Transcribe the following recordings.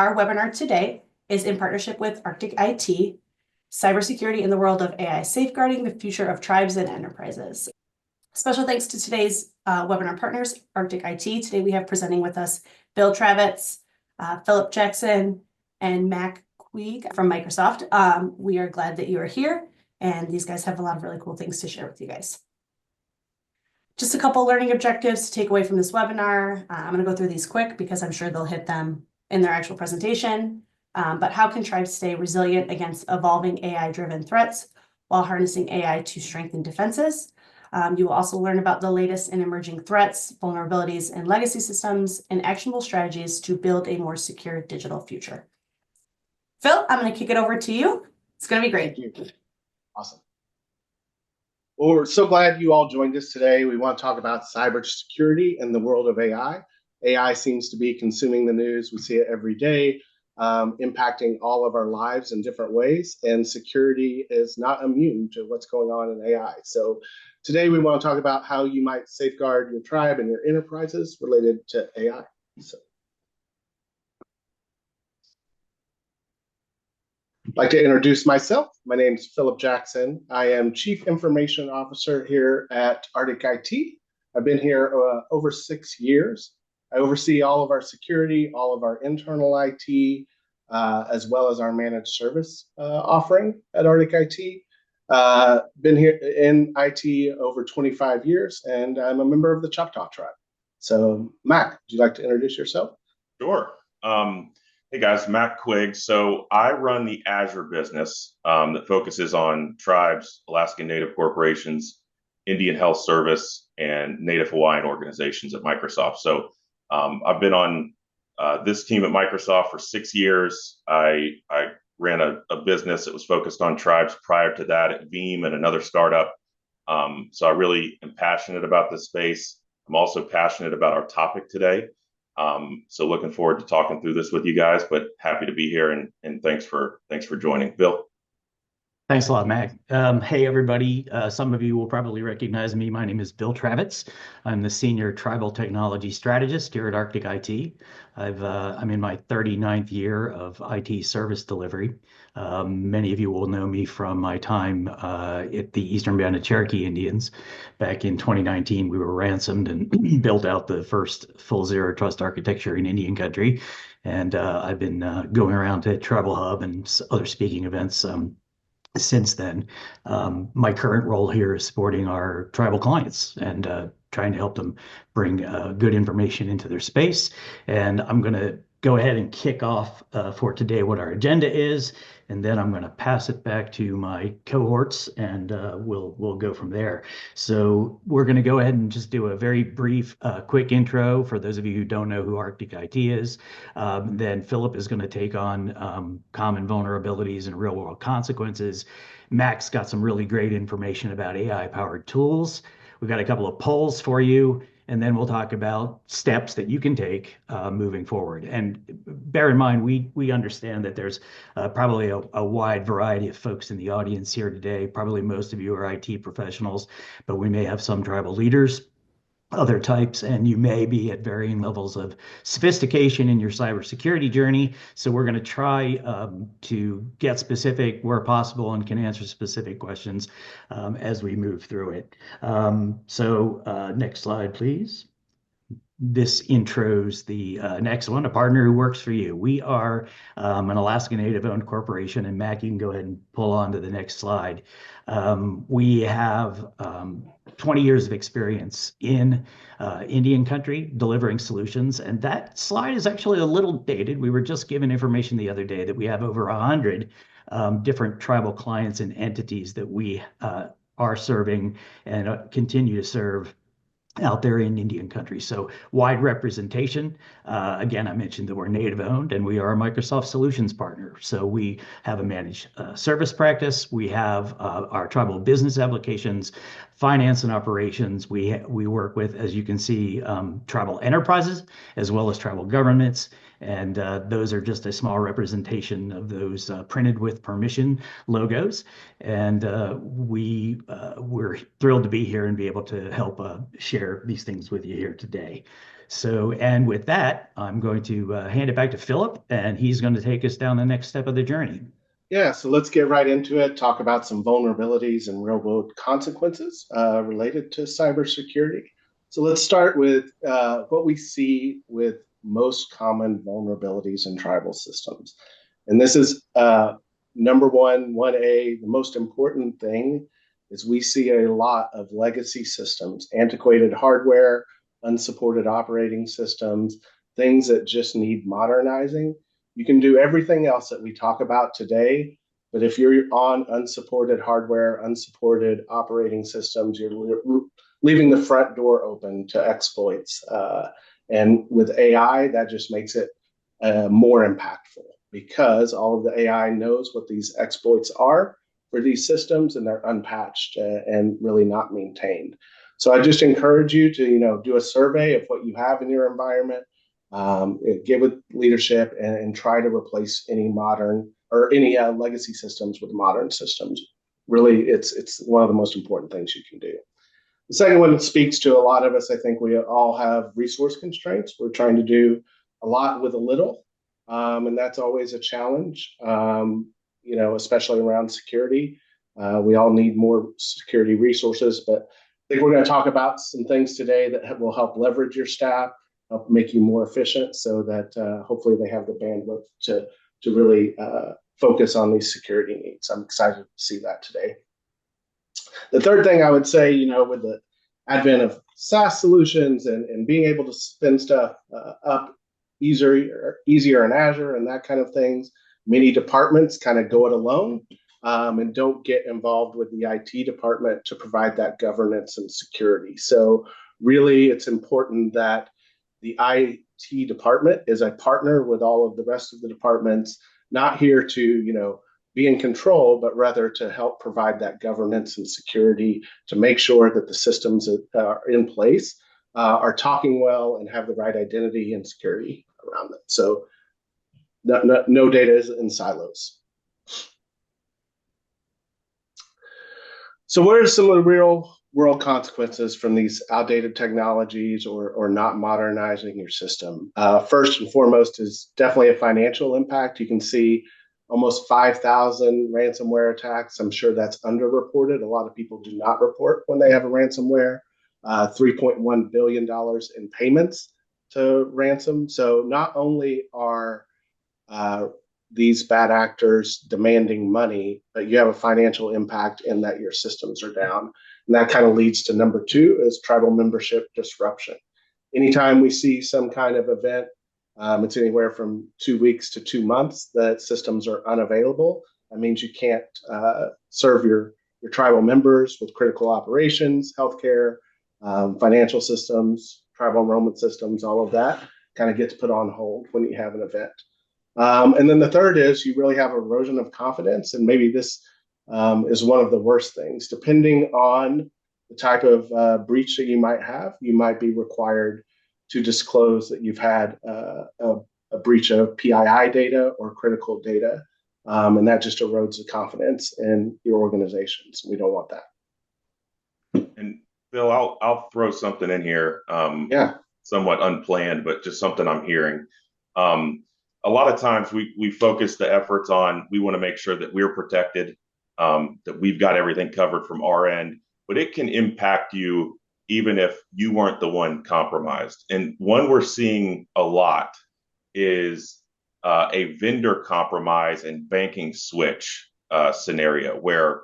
Our webinar today is in partnership with Arctic IT, Cybersecurity in the World of AI Safeguarding the Future of Tribes and Enterprises. Special thanks to today's webinar partners, Arctic IT. Today we have presenting with us Bill Travitz, Phillip Jackson, and Mac Quig from Microsoft. We are glad that you are here, and these guys have a lot of really cool things to share with you guys. Just a couple learning objectives to take away from this webinar. I'm going to go through these quick because I'm sure they'll hit them in their actual presentation. But how can tribes stay resilient against evolving AI-driven threats while harnessing AI to strengthen defenses? You will also learn about the latest and emerging threats, vulnerabilities, and legacy systems, and actionable strategies to build a more secure digital future. Phil, I'm going to kick it over to you. It's going to be great. Thank you. Awesome. Well, we're so glad you all joined us today. We want to talk about cybersecurity in the world of AI. AI seems to be consuming the news. We see it every day, impacting all of our lives in different ways, and security is not immune to what's going on in AI. So today we want to talk about how you might safeguard your tribe and your enterprises related to AI. So I'd like to introduce myself. My name is Phillip Jackson. I am Chief Information Officer here at Arctic IT. I've been here over 6 years. I oversee all of our security, all of our internal IT, as well as our managed service offering at Arctic IT. Been here in IT over 25 years, and I'm a member of the Choctaw tribe. So, Mac, would you like to introduce yourself? Sure. Hey guys, Mac Quig. So I run the Azure business that focuses on tribes, Alaskan Native corporations, Indian Health Service, and Native Hawaiian organizations at Microsoft. So I've been on this team at Microsoft for 6 years. I ran a business that was focused on tribes prior to that at Veeam and another startup. So I really am passionate about this space. I'm also passionate about our topic today. So looking forward to talking through this with you guys, but happy to be here, and thanks for joining. Bill. Thanks a lot, Mac. Hey, everybody. Some of you will probably recognize me. My name is Bill Travitz. I'm the Senior Tribal Technology Strategist here at Arctic IT. I'm in my 39th year of IT service delivery. Many of you will know me from my time at the Eastern Band of Cherokee Indians. Back in 2019, we were ransomed and built out the first full zero trust architecture in Indian country. And I've been going around to TribalHub and other speaking events since then. My current role here is supporting our tribal clients and trying to help them bring good information into their space. And I'm going to go ahead and kick off for today what our agenda is, and then I'm going to pass it back to my cohorts, and we'll go from there. So we're going to go ahead and just do a very brief, quick intro for those of you who don't know who Arctic IT is. Then Phillip is going to take on common vulnerabilities and real-world consequences. Mac's got some really great information about AI-powered tools. We've got a couple of polls for you, and then we'll talk about steps that you can take moving forward. And bear in mind, we understand that there's probably a wide variety of folks in the audience here today. Probably most of you are IT professionals, but we may have some tribal leaders, other types, and you may be at varying levels of sophistication in your cybersecurity journey. So we're going to try to get specific where possible and can answer specific questions as we move through it. Next slide, please. This intros the next one, a partner who works for you. We are an Alaska Native owned corporation, and Mac, you can go ahead and pull on to the next slide. We have 20 years of experience in Indian country delivering solutions, and that slide is actually a little dated. We were just given information the other day that we have over 100 different tribal clients and entities that we are serving and continue to serve out there in Indian country. So wide representation. Again, I mentioned that we're Native owned and we are a Microsoft solutions partner. So we have a managed service practice. We have our tribal business applications, finance and operations. We work with, as you can see, tribal enterprises as well as tribal governments. And those are just a small representation of those printed with permission logos. And we're thrilled to be here and be able to help share these things with you here today. So, and with that, I'm going to hand it back to Phillip, and he's going to take us down the next step of the journey. Yeah, so let's get right into it, talk about some vulnerabilities and real-world consequences related to cybersecurity. So let's start with what we see with most common vulnerabilities in tribal systems. And this is number one, 1A, the most important thing is we see a lot of legacy systems, antiquated hardware, unsupported operating systems, things that just need modernizing. You can do everything else that we talk about today, but if you're on unsupported hardware, unsupported operating systems, you're leaving the front door open to exploits. And with AI, that just makes it more impactful because all of the AI knows what these exploits are for these systems, and they're unpatched and really not maintained. So I just encourage you to do a survey of what you have in your environment. Get with leadership and try to replace any modern or any legacy systems with modern systems. Really, it's one of the most important things you can do. The second one speaks to a lot of us. I think we all have resource constraints. We're trying to do a lot with a little, and that's always a challenge, especially around security. We all need more security resources, but I think we're going to talk about some things today that will help leverage your staff, help make you more efficient so that hopefully they have the bandwidth to really focus on these security needs. I'm excited to see that today. The third thing I would say, with the advent of SaaS solutions and being able to spin stuff up easier in Azure and that kind of things, many departments kind of go it alone and don't get involved with the IT department to provide that governance and security. So really, it's important that the IT department is a partner with all of the rest of the departments, not here to, be in control, but rather to help provide that governance and security to make sure that the systems that are in place are talking well and have the right identity and security around them. So no data is in silos. So what are some of the real world consequences from these outdated technologies or not modernizing your system? First and foremost is definitely a financial impact. You can see almost 5,000 ransomware attacks. I'm sure that's underreported. A lot of people do not report when they have a ransomware. $3.1 billion in payments to ransom. So not only are these bad actors demanding money, but you have a financial impact in that your systems are down. And that kind of leads to number two is tribal membership disruption. Anytime we see some kind of event, it's anywhere from 2 weeks to 2 months that systems are unavailable. That means you can't serve your tribal members with critical operations, healthcare, financial systems, tribal enrollment systems, all of that kind of gets put on hold when you have an event. And then the third is you really have erosion of confidence, and maybe this is one of the worst things. Depending on the type of breach that you might be required to disclose that you've had a breach of PII data or critical data, and that just erodes the confidence in your organizations. We don't want that. And Phil, I'll throw something in here. Somewhat unplanned, but just something I'm hearing. A lot of times we focus the efforts on, we want to make sure that we're protected, that we've got everything covered from our end, but it can impact you even if you weren't the one compromised. And one we're seeing a lot is a vendor compromise and banking switch scenario where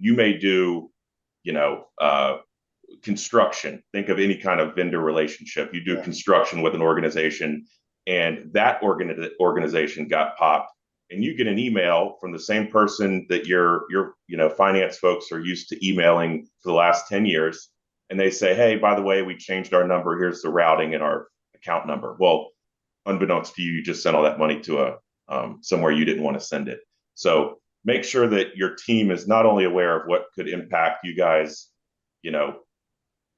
you may do, construction. Think of any kind of vendor relationship. You do construction with an organization, and that organization got popped, and you get an email from the same person that your finance folks are used to emailing for the last 10 years. And they say, hey, by the way, we changed our number. Here's the routing and our account number. Well, unbeknownst to you, you just sent all that money to somewhere you didn't want to send it. So make sure that your team is not only aware of what could impact you guys,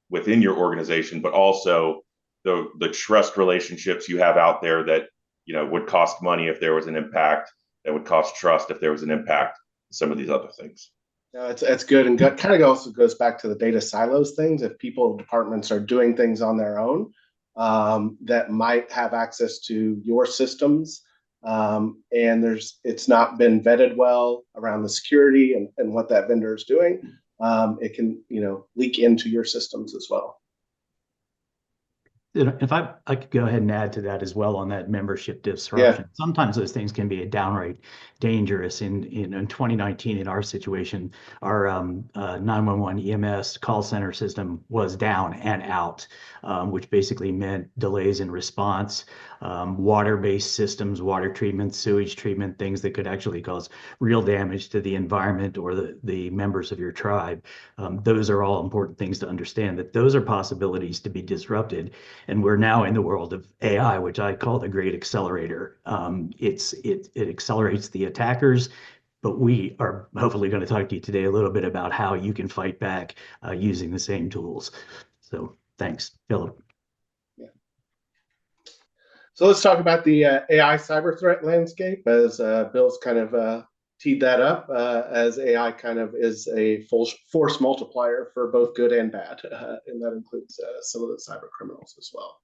within your organization, but also the trust relationships you have out there that would cost money if there was an impact, that would cost trust if there was an impact, some of these other things. It's good, and kind of also goes back to the data silos things. If departments are doing things on their own that might have access to your systems, and it's not been vetted well around the security and what that vendor is doing, it can leak into your systems as well. If I could go ahead and add to that as well on that membership disruption. Yeah. Sometimes those things can be downright dangerous. In 2019, in our situation, our 911 EMS call center system was down and out, which basically meant delays in response, water-based systems, water treatment, sewage treatment, things that could actually cause real damage to the environment or the members of your tribe. Those are all important things to understand, that those are possibilities to be disrupted. And we're now in the world of AI, which I call the great accelerator. It accelerates the attackers, but we are hopefully going to talk to you today a little bit about how you can fight back using the same tools. So thanks, Phillip. Yeah. So let's talk about the AI cyber threat landscape, as Bill's kind of teed that up, as AI kind of is a force multiplier for both good and bad, and that includes some of the cyber criminals as well.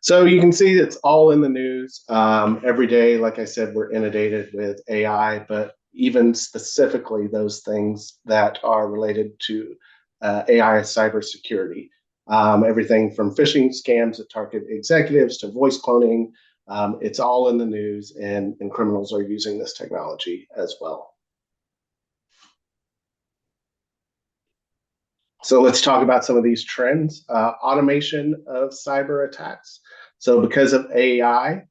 So you can see it's all in the news every day. Like I said, we're inundated with AI, but even specifically those things that are related to AI cybersecurity. Everything from phishing scams that target executives to voice cloning. It's all in the news, and criminals are using this technology as well. So let's talk about some of these trends. Automation of cyber attacks. So because of AI,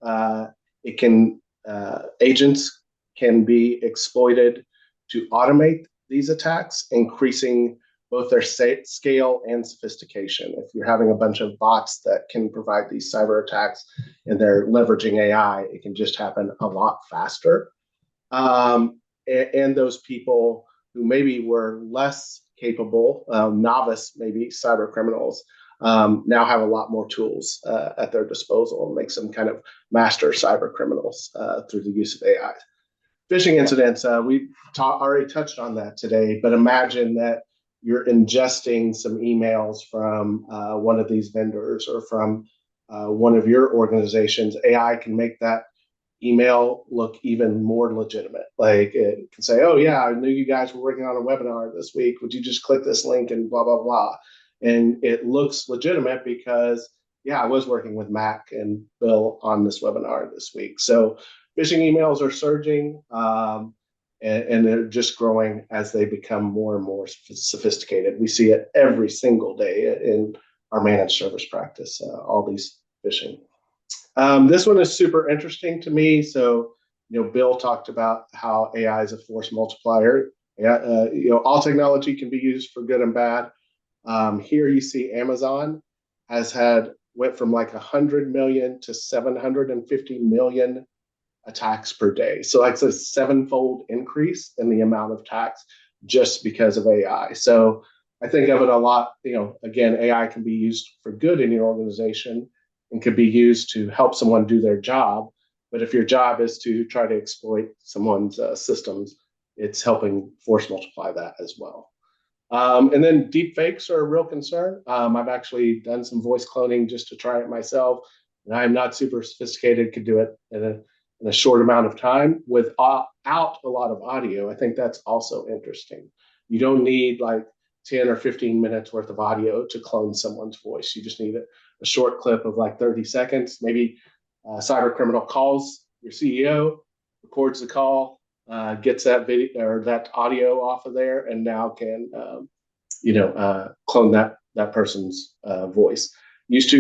agents can be exploited to automate these attacks, increasing both their scale and sophistication. If you're having a bunch of bots that can provide these cyber attacks and they're leveraging AI, it can just happen a lot faster. And those people who maybe were less capable, novice maybe cyber criminals, now have a lot more tools at their disposal and makes them kind of master cyber criminals through the use of AI. Phishing incidents, we already touched on that today, but imagine that you're ingesting some emails from one of these vendors or from one of your organizations. AI can make that email look even more legitimate. Like it can say, oh yeah, I knew you guys were working on a webinar this week. Would you just click this link and blah, blah, blah. And it looks legitimate because, yeah, I was working with Mac and Bill on this webinar this week. So phishing emails are surging, and they're just growing as they become more and more sophisticated. We see it every single day in our managed service practice, all these phishing. This one is super interesting to me. So, Bill talked about how AI is a force multiplier. All technology can be used for good and bad. Here you see Amazon went from like 100 million to 750 million attacks per day. So that's a 7-fold increase in the amount of attacks just because of AI. So I think of it a lot, again, AI can be used for good in your organization and could be used to help someone do their job. But if your job is to try to exploit someone's systems, it's helping force multiply that as well. And then deep fakes are a real concern. I've actually done some voice cloning just to try it myself, and I'm not super sophisticated, could do it in a short amount of time without a lot of audio. I think that's also interesting. You don't need like 10 or 15 minutes worth of audio to clone someone's voice. You just need a short clip of like 30 seconds. Maybe a cyber criminal calls your CEO, records the call, gets that video or that audio off of there, and now can clone that person's voice.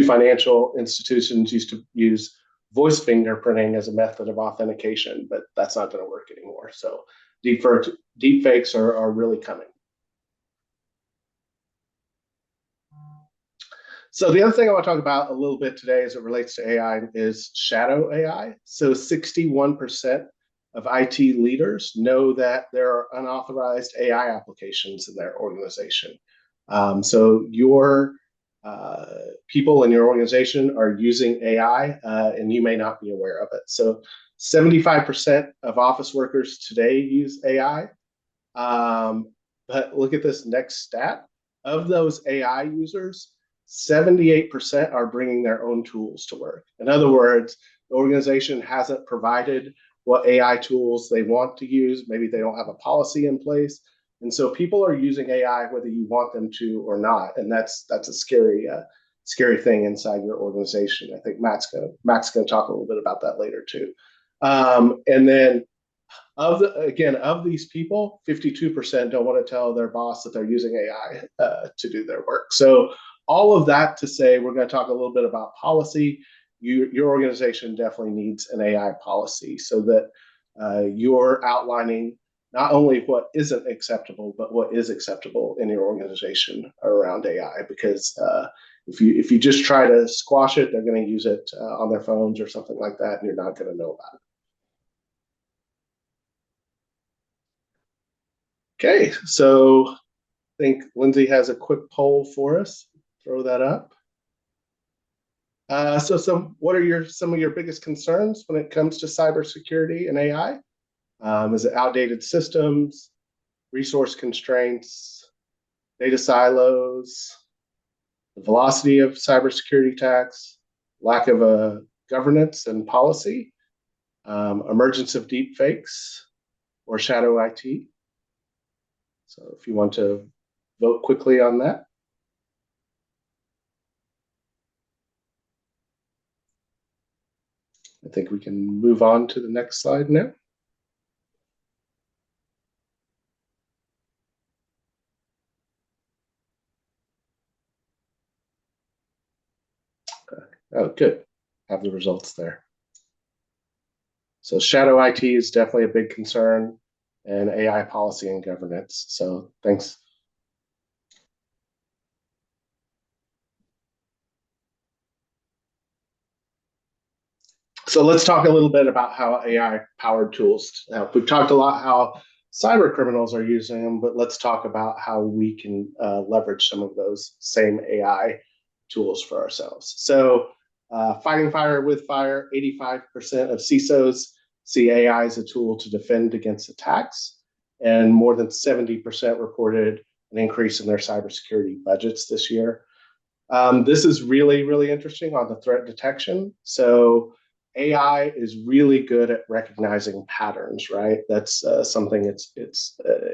Financial institutions used to use voice fingerprinting as a method of authentication, but that's not going to work anymore. So deep fakes are really coming. So the other thing I want to talk about a little bit today as it relates to AI is shadow AI. So 61% of IT leaders know that there are unauthorized AI applications in their organization. So your people in your organization are using AI, and you may not be aware of it. So 75% of office workers today use AI. But look at this next stat. Of those AI users, 78% are bringing their own tools to work. In other words, the organization hasn't provided what AI tools they want to use. Maybe they don't have a policy in place. And so people are using AI whether you want them to or not. And that's a scary thing inside your organization. I think Matt's gonna talk a little bit about that later too. And then of these people, 52% don't want to tell their boss that they're using AI to do their work. So all of that to say, we're going to talk a little bit about policy. Your organization definitely needs an AI policy so that you're outlining not only what isn't acceptable, but what is acceptable in your organization around AI. Because if you just try to squash it, they're going to use it on their phones or something like that, and you're not going to know about it. Okay, so I think Lindsay has a quick poll for us. Throw that up. What are some of your biggest concerns when it comes to cybersecurity and AI? Is it outdated systems, resource constraints, data silos, the velocity of cybersecurity attacks, lack of governance and policy, emergence of deep fakes, or shadow IT? So if you want to vote quickly on that. I think we can move on to the next slide now. Oh, good. Have the results there. So shadow IT is definitely a big concern, and AI policy and governance. So thanks. So let's talk a little bit about how AI-powered tools help. We've talked a lot how cyber criminals are using them, but let's talk about how we can leverage some of those same AI tools for ourselves. So fighting fire with fire, 85% of CISOs see AI as a tool to defend against attacks, and more than 70% reported an increase in their cybersecurity budgets this year. This is really, really interesting on the threat detection. So AI is really good at recognizing patterns, right? That's something it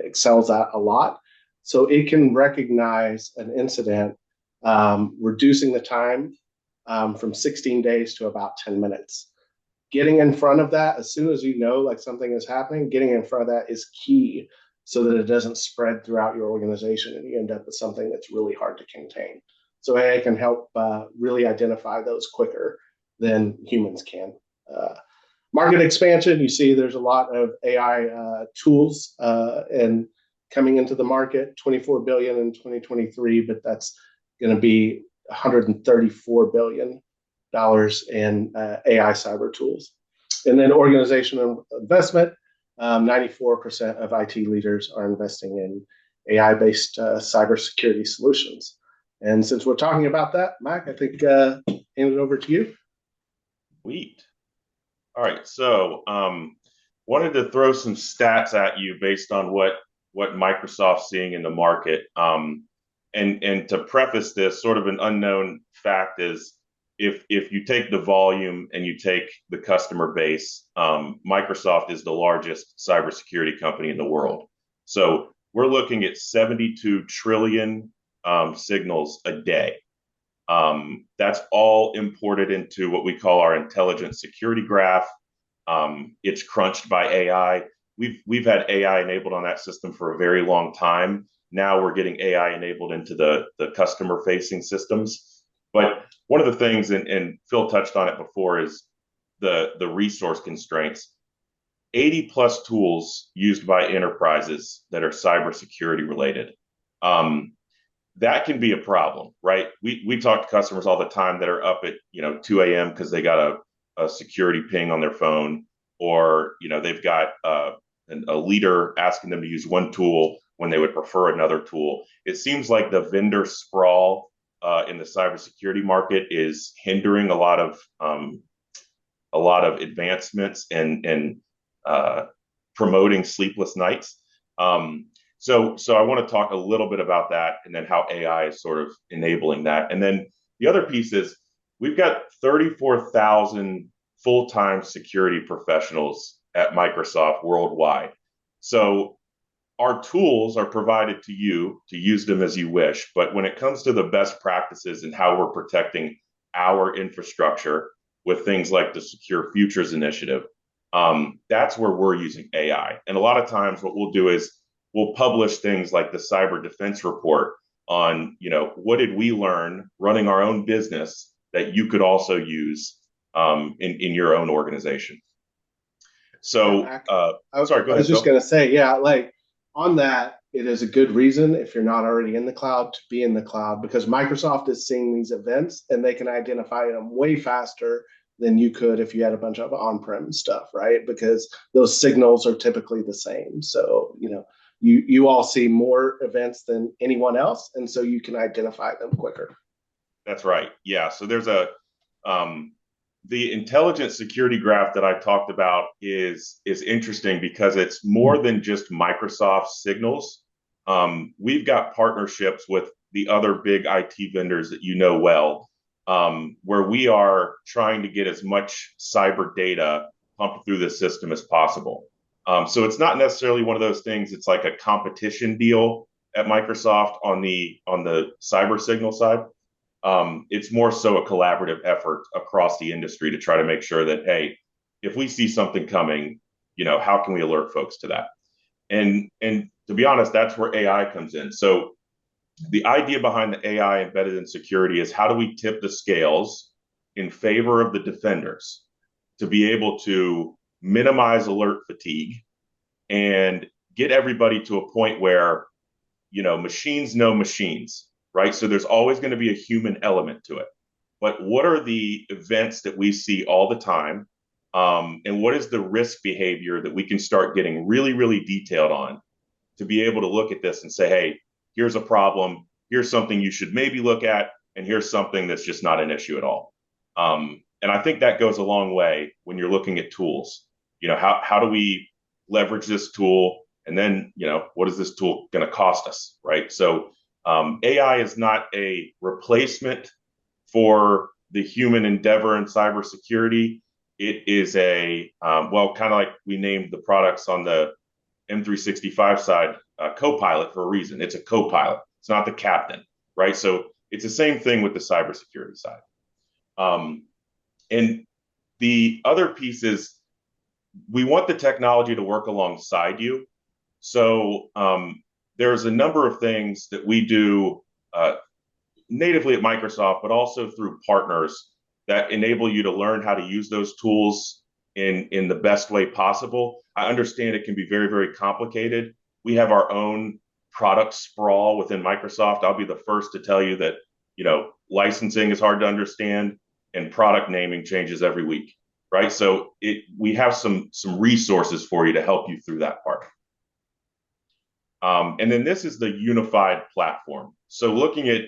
excels at a lot. So it can recognize an incident, reducing the time from 16 days to about 10 minutes. Getting in front of that, as soon as you know like something is happening, getting in front of that is key so that it doesn't spread throughout your organization and you end up with something that's really hard to contain. So AI can help really identify those quicker than humans can. Market expansion, you see there's a lot of AI tools and coming into the market, 24 billion in 2023, but that's going to be 134 billion dollars in AI cyber tools. And then organizational investment, 94% of IT leaders are investing in AI-based cybersecurity solutions. And since we're talking about that, Mac, I think hand it over to you. Sweet. All right, so wanted to throw some stats at you based on what Microsoft's seeing in the market. And to preface this, sort of an unknown fact is if you take the volume and you take the customer base, Microsoft is the largest cybersecurity company in the world. So we're looking at 72 trillion signals a day. That's all imported into what we call our intelligent security graph. It's crunched by AI. We've had AI enabled on that system for a very long time. Now we're getting AI enabled into the customer facing systems. But one of the things, and Phil touched on it before, is the resource constraints. 80 plus tools used by enterprises that are cybersecurity related. That can be a problem, right? We talk to customers all the time that are up at 2 a.m. because they got a security ping on their phone, or they've got a leader asking them to use one tool when they would prefer another tool. It seems like the vendor sprawl in the cybersecurity market is hindering a lot of advancements and promoting sleepless nights. So I want to talk a little bit about that, and then how AI is sort of enabling that. And then the other piece is we've got 34,000 full-time security professionals at Microsoft worldwide. So our tools are provided to you to use them as you wish. But when it comes to the best practices and how we're protecting our infrastructure with things like the Secure Futures Initiative, that's where we're using AI. And a lot of times what we'll do is we'll publish things like the Cyber Defense Report on, what did we learn running our own business that you could also use in your own organization. So, sorry, go ahead. I was just going to say, yeah, like on that, it is a good reason if you're not already in the cloud to be in the cloud, because Microsoft is seeing these events and they can identify them way faster than you could if you had a bunch of on-prem stuff, right? Because those signals are typically the same. So, you all see more events than anyone else, and so you can identify them quicker. That's right. Yeah. So there's the intelligent security graph that I talked about is interesting because it's more than just Microsoft signals. We've got partnerships with the other big IT vendors that you know well, where we are trying to get as much cyber data pumped through the system as possible. So it's not necessarily one of those things. It's like a competition deal at Microsoft on the cyber signal side. It's more so a collaborative effort across the industry to try to make sure that, hey, if we see something coming, how can we alert folks to that? And to be honest, that's where AI comes in. So the idea behind the AI embedded in security is how do we tip the scales in favor of the defenders to be able to minimize alert fatigue and get everybody to a point where, machines know machines, right? So there's always going to be a human element to it. But what are the events that we see all the time? And what is the risk behavior that we can start getting really, really detailed on to be able to look at this and say, hey, here's a problem, here's something you should maybe look at, and here's something that's just not an issue at all. And I think that goes a long way when you're looking at tools. How do we leverage this tool? And then, what is this tool going to cost us, right? So AI is not a replacement for the human endeavor in cybersecurity. It is kind of like we named the products on the M365 side, Copilot for a reason. It's a Copilot. It's not the captain, right? So it's the same thing with the cybersecurity side. And the other piece is we want the technology to work alongside you. So there's a number of things that we do natively at Microsoft, but also through partners that enable you to learn how to use those tools in the best way possible. I understand it can be very, very complicated. We have our own product sprawl within Microsoft. I'll be the first to tell you that, licensing is hard to understand and product naming changes every week, right? So we have some resources for you to help you through that part. And then this is the unified platform. So looking at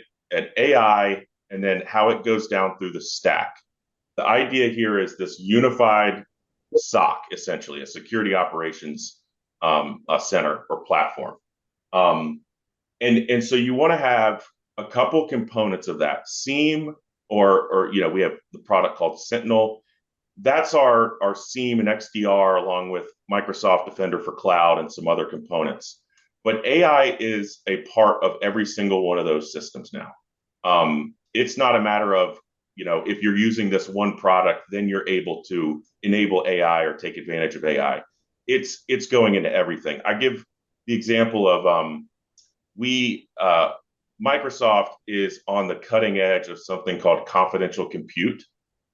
AI and then how it goes down through the stack. The idea here is this unified SOC, essentially, a security operations center or platform. And so you want to have a couple components of that. SIEM, or we have the product called Sentinel. That's our SIEM and XDR, along with Microsoft Defender for Cloud and some other components. But AI is a part of every single one of those systems now. It's not a matter of, if you're using this one product, then you're able to enable AI or take advantage of AI. It's going into everything. I give the example of Microsoft is on the cutting edge of something called confidential compute.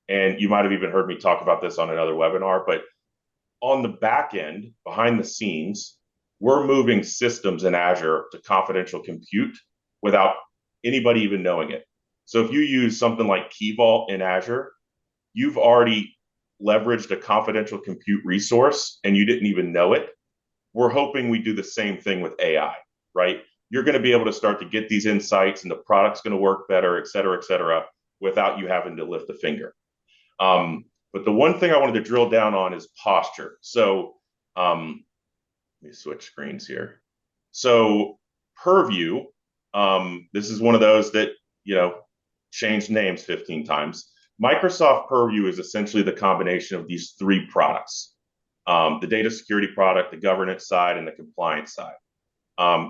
And you might have even heard me talk about this on another webinar, but on the back end, behind the scenes, we're moving systems in Azure to confidential compute without anybody even knowing it. So if you use something like Key Vault in Azure, you've already leveraged a confidential compute resource and you didn't even know it. We're hoping we do the same thing with AI, right? you're going to be able to start to get these insights and the product's going to work better, et cetera, without you having to lift a finger. But the one thing I wanted to drill down on is posture. So let me switch screens here. So Purview, this is one of those that, changed names 15 times. Microsoft Purview is essentially the combination of these three products, the data security product, the governance side, and the compliance side.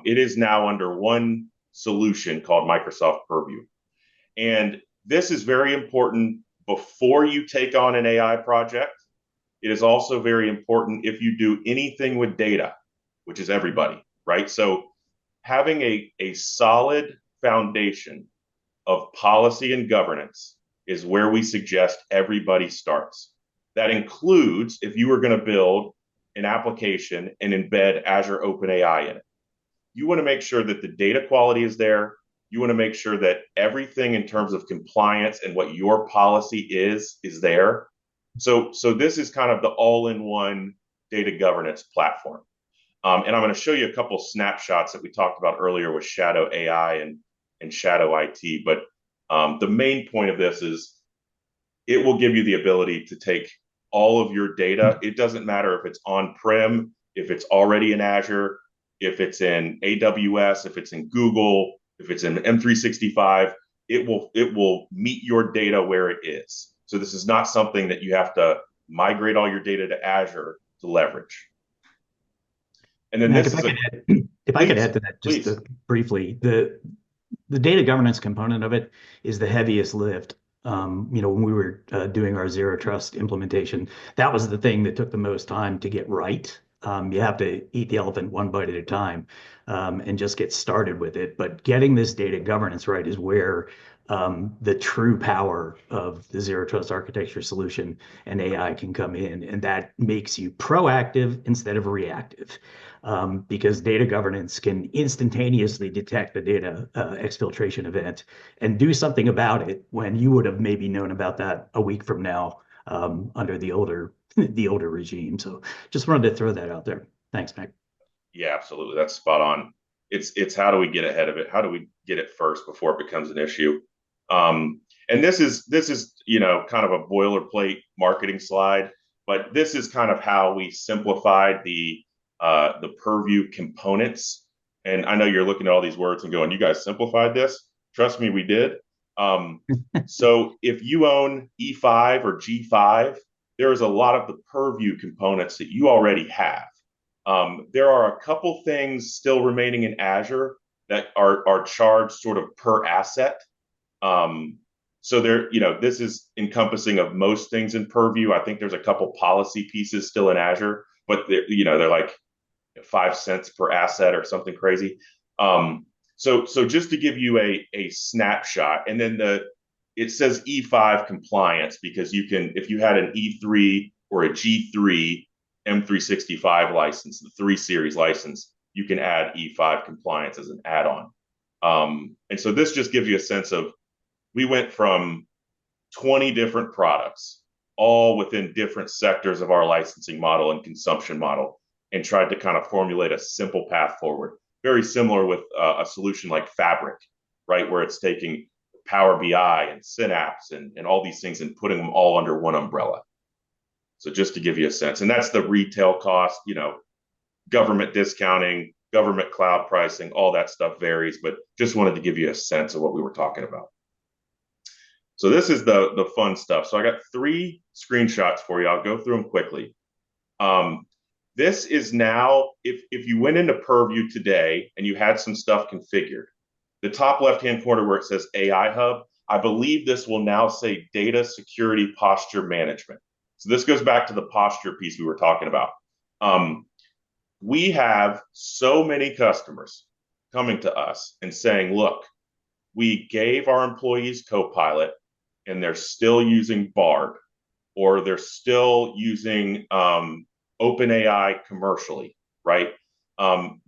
It is now under one solution called Microsoft Purview. And this is very important before you take on an AI project. It is also very important if you do anything with data, which is everybody, right? So having a solid foundation of policy and governance is where we suggest everybody starts. That includes if you were going to build an application and embed Azure OpenAI in it. You want to make sure that the data quality is there. You want to make sure that everything in terms of compliance and what your policy is there. So this is kind of the all-in-one data governance platform. And I'm going to show you a couple snapshots that we talked about earlier with Shadow AI and Shadow IT. But the main point of this is it will give you the ability to take all of your data. It doesn't matter if it's on-prem, if it's already in Azure, if it's in AWS, if it's in Google, if it's in M365, it will meet your data where it is. So this is not something that you have to migrate all your data to Azure to leverage. And then Mac, this if I could add to that just briefly, the data governance component of it is the heaviest lift. When we were doing our zero trust implementation, that was the thing that took the most time to get right. You have to eat the elephant one bite at a time and just get started with it. But getting this data governance right is where the true power of the zero trust architecture solution and AI can come in. And that makes you proactive instead of reactive. Because data governance can instantaneously detect the data exfiltration event and do something about it when you would have maybe known about that a week from now under the older regime. So just wanted to throw that out there. Thanks, Mac. Yeah, absolutely. That's spot on. It's how do we get ahead of it? How do we get it first before it becomes an issue? And this is kind of a boilerplate marketing slide, but this is kind of how we simplified the Purview components. And I know you're looking at all these words and going, "You guys simplified this?" Trust me, we did. So if you own E5 or G5, there is a lot of the Purview components that you already have. There are a couple things still remaining in Azure that are charged sort of per asset. So this is encompassing of most things in Purview. I think there's a couple policy pieces still in Azure, but they're like 5 cents per asset or something crazy. So just to give you a snapshot, and then it says E5 compliance because you can, if you had an E3 or a G3 M365 license, the 3 series license, you can add E5 compliance as an add-on. And so this just gives you a sense of, we went from 20 different products, all within different sectors of our licensing model and consumption model, and tried to kind of formulate a simple path forward. Very similar with a solution like Fabric, right? Where it's taking Power BI and Synapse and all these things and putting them all under one umbrella. So just to give you a sense, and that's the retail cost, government discounting, government cloud pricing, all that stuff varies, but just wanted to give you a sense of what we were talking about. So this is the fun stuff. So I got 3 screenshots for you. I'll go through them quickly. This is now, if you went into Purview today and you had some stuff configured, the top left-hand corner where it says AI Hub, I believe this will now say Data Security Posture Management. So this goes back to the posture piece we were talking about. We have so many customers coming to us and saying, look, we gave our employees Copilot and they're still using Bard, or they're still using OpenAI commercially, right?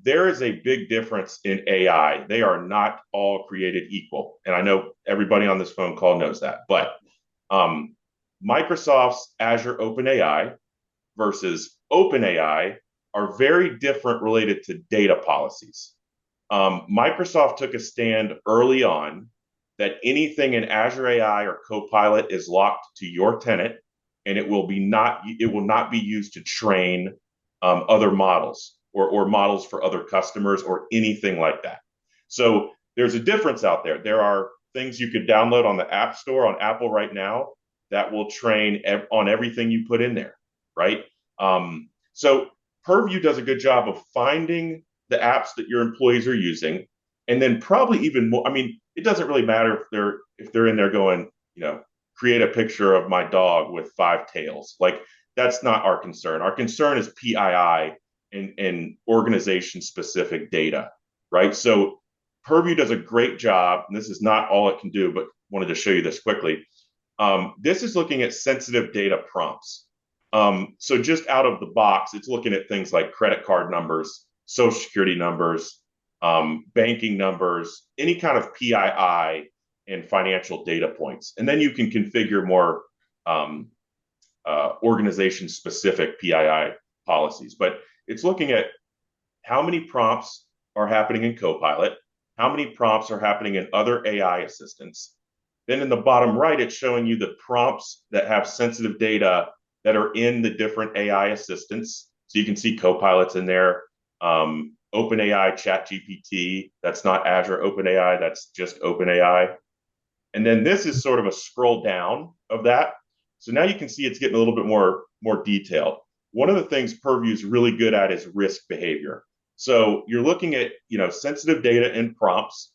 There is a big difference in AI. They are not all created equal. And I know everybody on this phone call knows that. But Microsoft's Azure OpenAI versus OpenAI are very different related to data policies. Microsoft took a stand early on that anything in Azure AI or Copilot is locked to your tenant, and it will not be used to train other models or models for other customers or anything like that. So there's a difference out there. There are things you could download on the App Store on Apple right now that will train on everything you put in there, right? So Purview does a good job of finding the apps that your employees are using, and then probably even more. I mean, it doesn't really matter if they're in there going, create a picture of my dog with 5 tails. Like, that's not our concern. Our concern is PII and organization specific data, right? So Purview does a great job, and this is not all it can do, but wanted to show you this quickly. This is looking at sensitive data prompts. So just out of the box, it's looking at things like credit card numbers, social security numbers, banking numbers, any kind of PII and financial data points. And then you can configure more organization-specific PII policies. But it's looking at how many prompts are happening in Copilot, how many prompts are happening in other AI assistants. Then in the bottom right, it's showing you the prompts that have sensitive data that are in the different AI assistants. So you can see Copilots in there, OpenAI, ChatGPT. That's not Azure OpenAI, that's just OpenAI. And then this is sort of a scroll down of that. So now you can see it's getting a little bit more detailed. One of the things Purview is really good at is risk behavior. So you're looking at sensitive data and prompts,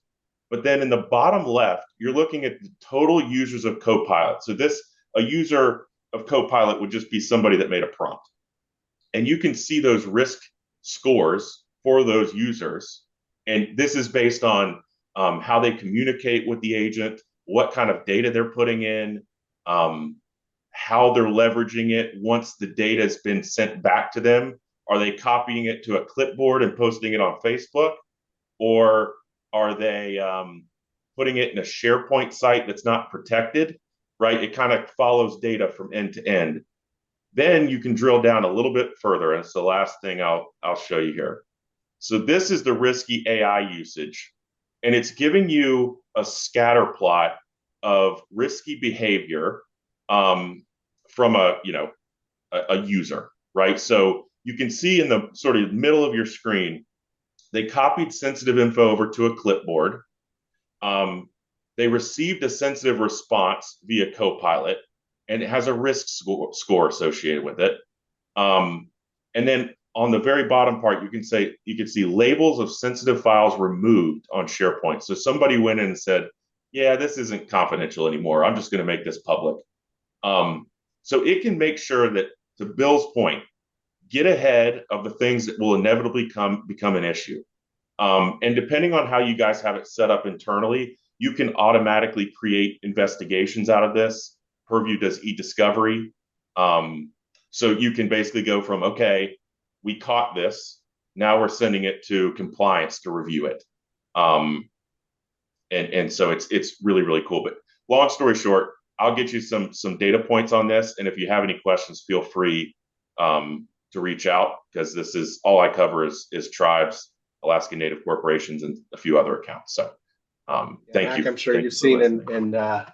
but then in the bottom left, you're looking at the total users of Copilot. So a user of Copilot would just be somebody that made a prompt. And you can see those risk scores for those users. And this is based on how they communicate with the agent, what kind of data they're putting in, how they're leveraging it once the data has been sent back to them. Are they copying it to a clipboard and posting it on Facebook? Or are they putting it in a SharePoint site that's not protected, right? It kind of follows data from end to end. Then you can drill down a little bit further. And it's the last thing I'll show you here. So this is the risky AI usage. And it's giving you a scatter plot of risky behavior from a user, right? So you can see in the sort of middle of your screen, they copied sensitive info over to a clipboard. They received a sensitive response via Copilot, and it has a risk score associated with it. And then on the very bottom part, you can see labels of sensitive files removed on SharePoint. So somebody went in and said, yeah, this isn't confidential anymore. I'm just going to make this public. So it can make sure that, to Bill's point, get ahead of the things that will inevitably become an issue. And depending on how you guys have it set up internally, you can automatically create investigations out of this. Purview does e-discovery. So you can basically go from, okay, we caught this, now we're sending it to compliance to review it. And so it's really, really cool. But long story short, I'll get you some data points on this. And if you have any questions, feel free to reach out, because this is all I cover is tribes, Alaska Native corporations, and a few other accounts. So thank you. I'm sure you've seen in the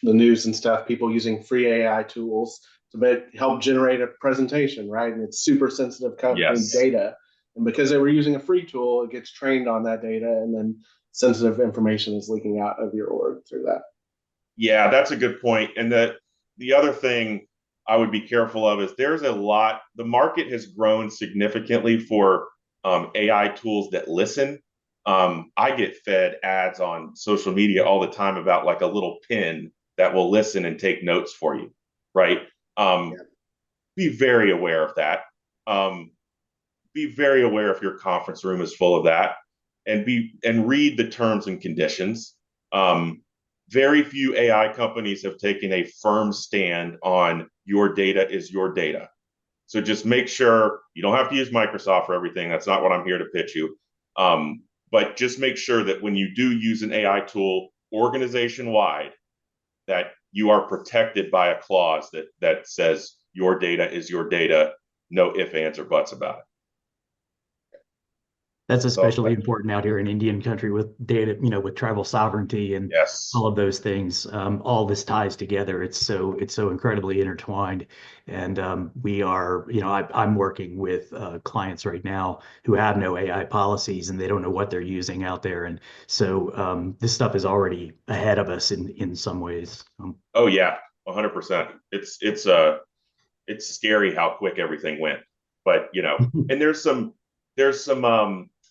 news and stuff, people using free AI tools to help generate a presentation, right? And it's super sensitive data. And because they were using a free tool, it gets trained on that data, and then sensitive information is leaking out of your org through that. Yeah, that's a good point. And the other thing I would be careful of is the market has grown significantly for AI tools that listen. I get fed ads on social media all the time about like a little pin that will listen and take notes for you, right? Be very aware of that. Be very aware if your conference room is full of that, and read the terms and conditions. Very few AI companies have taken a firm stand on your data is your data. So just make sure you don't have to use Microsoft for everything. That's not what I'm here to pitch you. But just make sure that when you do use an AI tool organization-wide, that you are protected by a clause that says your data is your data, no ifs, ands, or buts about it. That's So, especially important out here in Indian country with data, with tribal sovereignty and yes. all of those things. All this ties together. It's so incredibly intertwined. And we are, I'm working with clients right now who have no AI policies and they don't know what they're using out there. And so this stuff is already ahead of us in some ways. Oh yeah, 100%. It's scary how quick everything went. But and there's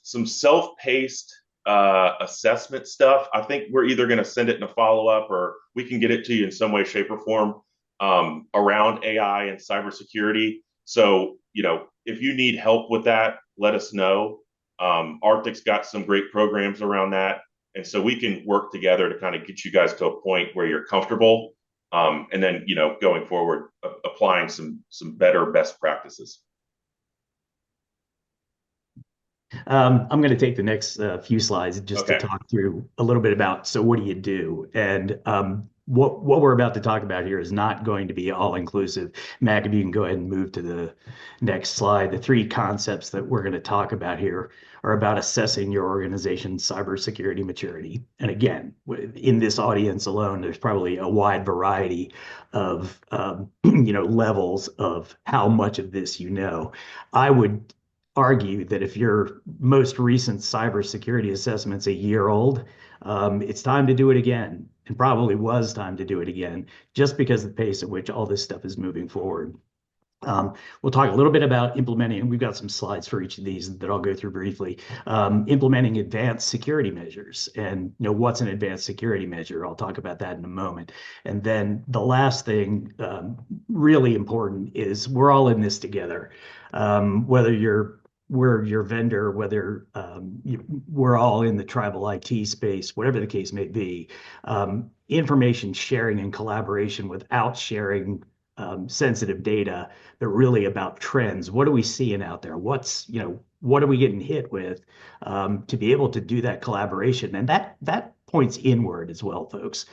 some self-paced assessment stuff. I think we're either going to send it in a follow-up or we can get it to you in some way, shape, or form around AI and cybersecurity. So, if you need help with that, let us know. Arctic's got some great programs around that. And so we can work together to kind of get you guys to a point where you're comfortable. And then, going forward, applying some better best practices. I'm going to take the next few slides just to Okay. talk through a little bit about, so what do you do? And what we're about to talk about here is not going to be all inclusive. Mac, if you can go ahead and move to the next slide. The three concepts that we're going to talk about here are about assessing your organization's cybersecurity maturity. And again, in this audience alone, there's probably a wide variety of levels of how much of this you know. I would argue that if your most recent cybersecurity assessment's a year old, it's time to do it again, and probably was time to do it again, just because of the pace at which all this stuff is moving forward. We'll talk a little bit about implementing, and we've got some slides for each of these that I'll go through briefly. Implementing advanced security measures, and what's an advanced security measure? I'll talk about that in a moment. And then the last thing, really important, is we're all in this together. Whether we're your vendor, whether we're all in the tribal IT space, whatever the case may be, information sharing and collaboration without sharing sensitive data, but really about trends. What are we seeing out there? What are we getting hit with to be able to do that collaboration? And that points inward as well, folks.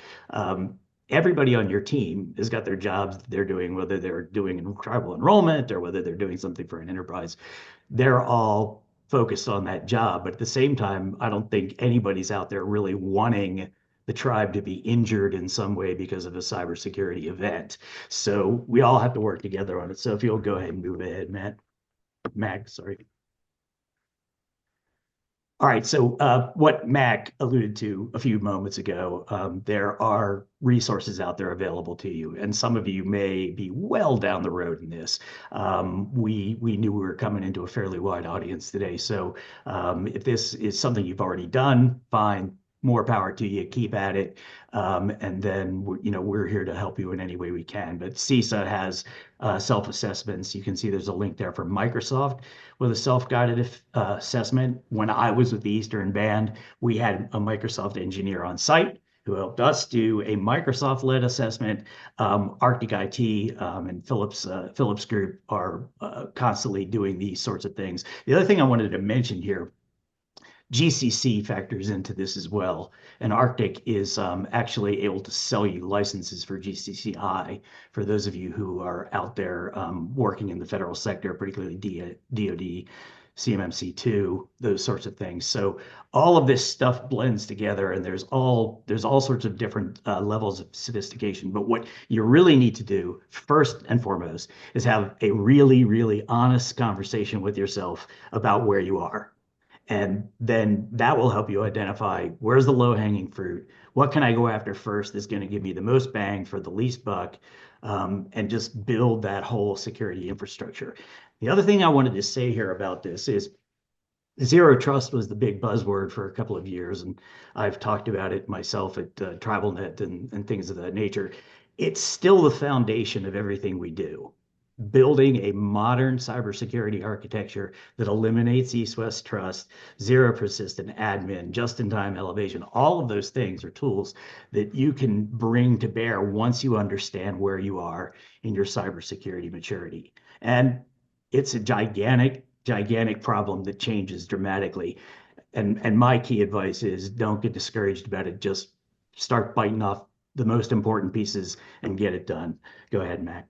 Everybody on your team has got their jobs that they're doing, whether they're doing tribal enrollment or whether they're doing something for an enterprise. They're all focused on that job. But at the same time, I don't think anybody's out there really wanting the tribe to be injured in some way because of a cybersecurity event. So we all have to work together on it. So if you'll go ahead and move ahead, Mag, sorry. All right, so what Mac alluded to a few moments ago, there are resources out there available to you, and some of you may be well down the road in this. We knew we were coming into a fairly wide audience today, so if this is something you've already done, fine, more power to you, keep at it, and then we're here to help you in any way we can. But CISA has self-assessments. You can see there's a link there for Microsoft with a self-guided assessment. When I was with the Eastern Band, we had a Microsoft engineer on site who helped us do a Microsoft-led assessment. Arctic IT and Phillip's group are constantly doing these sorts of things. The other thing I wanted to mention here, GCC factors into this as well. And Arctic is actually able to sell you licenses for GCCI for those of you who are out there working in the federal sector, particularly DoD, CMMC2, those sorts of things. So all of this stuff blends together, and there's all sorts of different levels of sophistication. But what you really need to do first and foremost is have a really, really honest conversation with yourself about where you are. And then that will help you identify where's the low hanging fruit. What can I go after first that's going to give me the most bang for the least buck, and just build that whole security infrastructure. The other thing I wanted to say here about this is zero trust was the big buzzword for a couple of years, and I've talked about it myself at TribalNet and things of that nature. It's still the foundation of everything we do. Building a modern cybersecurity architecture that eliminates east-west trust, zero persistent admin, just-in-time elevation, all of those things are tools that you can bring to bear once you understand where you are in your cybersecurity maturity. And it's a gigantic problem that changes dramatically. And my key advice is don't get discouraged about it. Just start biting off the most important pieces and get it done. Go ahead, Mac.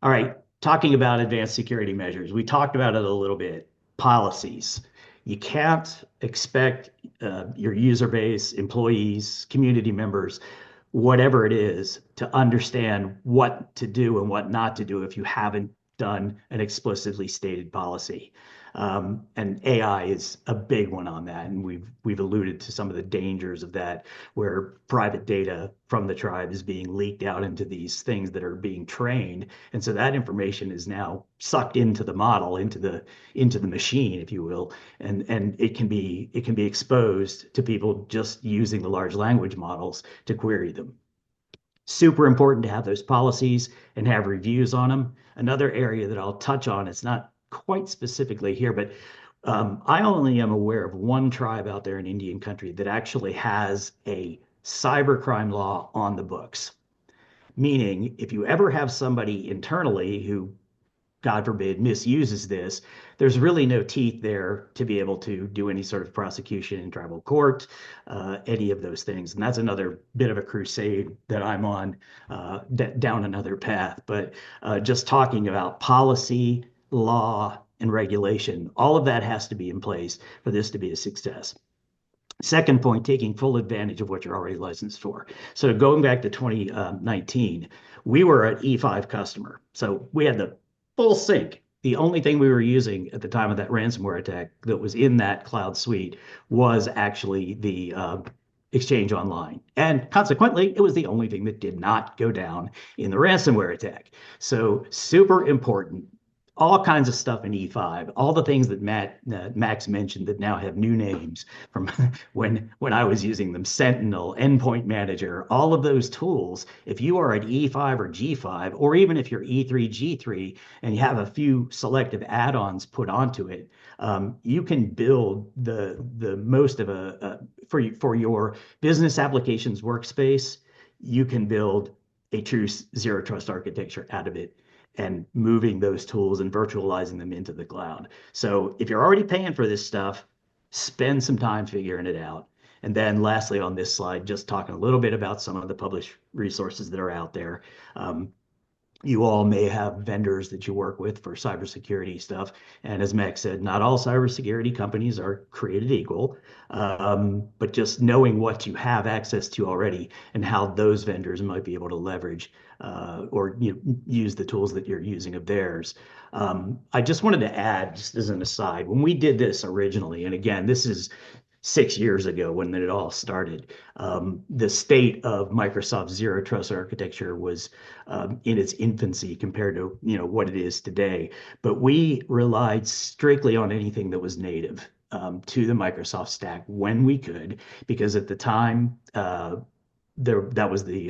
All right. talking about advanced security measures, we talked about it a little bit. Policies. You can't expect your user base, employees, community members, whatever it is, to understand what to do and what not to do if you haven't done an explicitly stated policy. And AI is a big one on that, and we've alluded to some of the dangers of that, where private data from the tribe is being leaked out into these things that are being trained, and so that information is now sucked into the model, into the machine, if you will, and it can be exposed to people just using the large language models to query them. Super important to have those policies and have reviews on them. Another area that I'll touch on, it's not quite specifically here, but I only am aware of one tribe out there in Indian country that actually has a cybercrime law on the books. Meaning, if you ever have somebody internally who, God forbid, misuses this, there's really no teeth there to be able to do any sort of prosecution in tribal court, any of those things. And that's another bit of a crusade that I'm on, down another path. But just talking about policy, law, and regulation, all of that has to be in place for this to be a success. Second point, taking full advantage of what you're already licensed for. So going back to 2019, we were an E5 customer. So we had the full sync. The only thing we were using at the time of that ransomware attack that was in that cloud suite was actually the Exchange Online. And consequently, it was the only thing that did not go down in the ransomware attack. So super important. All kinds of stuff in E5, all the things that Max mentioned that now have new names from when I was using them, Sentinel, Endpoint Manager, all of those tools. If you are at E5 or G5, or even if you're E3, G3, and you have a few selective add-ons put onto it, you can build the most of for your business applications workspace. You can build a true zero trust architecture out of it, and moving those tools and virtualizing them into the cloud. So if you're already paying for this stuff, spend some time figuring it out. And then lastly on this slide, just talking a little bit about some of the published resources that are out there. You all may have vendors that you work with for cybersecurity stuff. And as Max said, not all cybersecurity companies are created equal, but just knowing what you have access to already and how those vendors might be able to leverage or use the tools that you're using of theirs. I just wanted to add, just as an aside, when we did this originally, and again, this is 6 years ago when it all started, the state of Microsoft's zero trust architecture was in its infancy compared to what it is today. But we relied strictly on anything that was native to the Microsoft stack when we could, because at the time that was the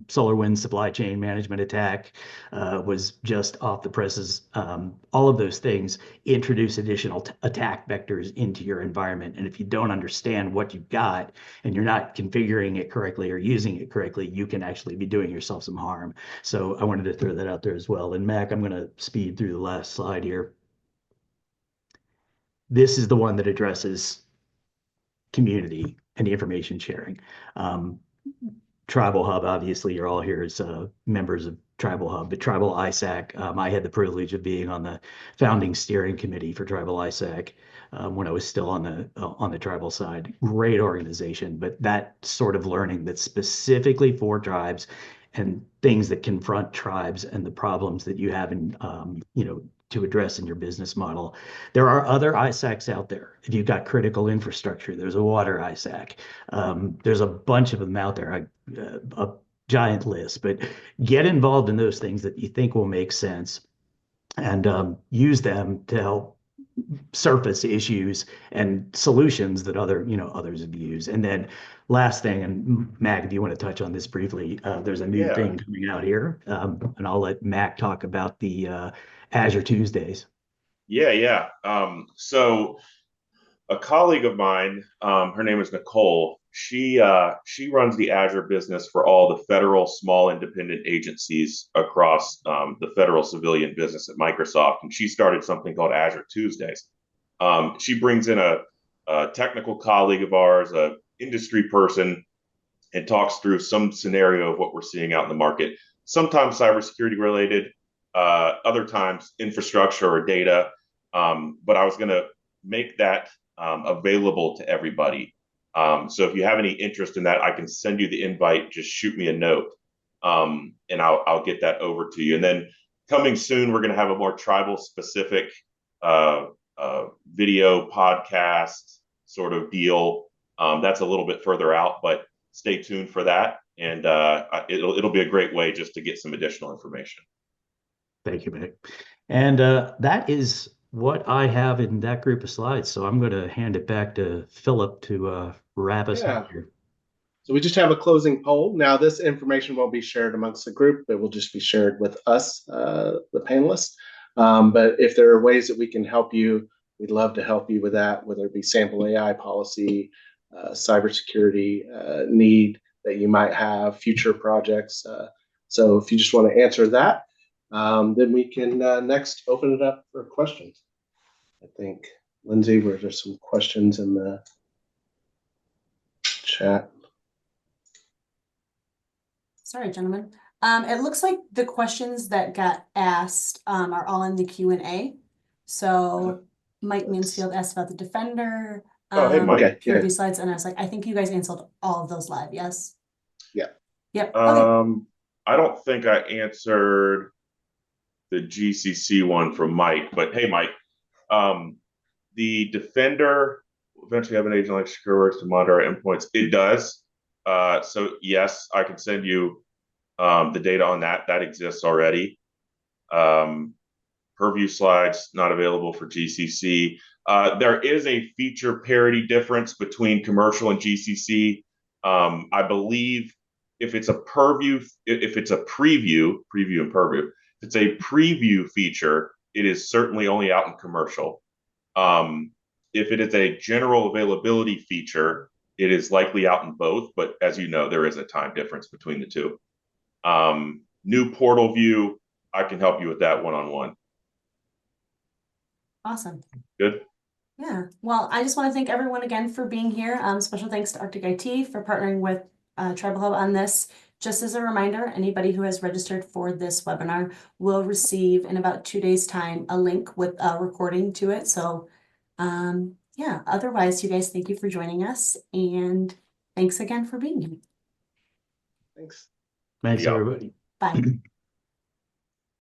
SolarWinds supply chain management attack, was just off the presses. All of those things introduce additional attack vectors into your environment. And if you don't understand what you've got and you're not configuring it correctly or using it correctly, you can actually be doing yourself some harm. So I wanted to throw that out there as well. And Mac, I'm going to speed through the last slide here. This is the one that addresses community and information sharing. TribalHub, obviously, you're all here as members of TribalHub, but Tribal ISAC, I had the privilege of being on the founding steering committee for Tribal ISAC when I was still on the tribal side. Great organization, but that sort of learning that's specifically for tribes and things that confront tribes and the problems that you have in, to address in your business model. There are other ISACs out there. If you've got critical infrastructure, there's a water ISAC. There's a bunch of them out there, a giant list, but get involved in those things that you think will make sense and use them to help surface issues and solutions that others have used. And then last thing, and Mac, if you want to touch on this briefly, there's a new thing coming out here, and I'll let Mac talk about the Azure Tuesdays. Yeah. So a colleague of mine, her name is Nicole. She runs the Azure business for all the federal small independent agencies across the federal civilian business at Microsoft, and she started something called Azure Tuesdays. She brings in a technical colleague of ours, a industry person, and talks through some scenario of what we're seeing out in the market. Sometimes cybersecurity related, other times infrastructure or data. But I was going to make that available to everybody. So if you have any interest in that, I can send you the invite. Just shoot me a note, and I'll get that over to you. And then coming soon, we're going to have a more tribal specific video podcast sort of deal. That's a little bit further out, but stay tuned for that. And it'll be a great way just to get some additional information. Thank you, Mick. And that is what I have in that group of slides. So I'm going to hand it back to Phillip to wrap us up here. So we just have a closing poll. Now, this information won't be shared amongst the group. It will just be shared with us, the panelists. But if there are ways that we can help you, we'd love to help you with that, whether it be sample AI policy, cybersecurity need that you might have, future projects. So if you just want to answer that, then we can next open it up for questions. I think, Lindsay, there's some questions in the chat. Sorry, gentlemen. It looks like the questions that got asked are all in the Q&A. So Mike Mansfield asked about the Defender, Hey, Mike. peer review slides, and I was like, I think you guys answered all of those live, yes? Yeah. Yep. Okay. I don't think I answered the GCC one from Mike, but hey, Mike, the Defender eventually have an agent like SecureWorks to monitor our endpoints. It does. So yes, I can send you the data on that. That exists already. Purview slides not available for GCC. There is a feature parity difference between commercial and GCC. I believe if it's a purview, if it's a preview and purview, if it's a preview feature, it is certainly only out in commercial. If it is a general availability feature, it is likely out in both, but as you know, there is a time difference between the two. New portal view, I can help you with that one-on-one. Awesome. Good. Yeah. Well, I just want to thank everyone again for being here. Special thanks to Arctic IT for partnering with TribalHub on this. Just as a reminder, anybody who has registered for this webinar will receive in about 2 days' time a link with a recording to it. So yeah, otherwise, you guys, thank you for joining us, and thanks again for being here. Thanks. Thanks, everybody. Bye.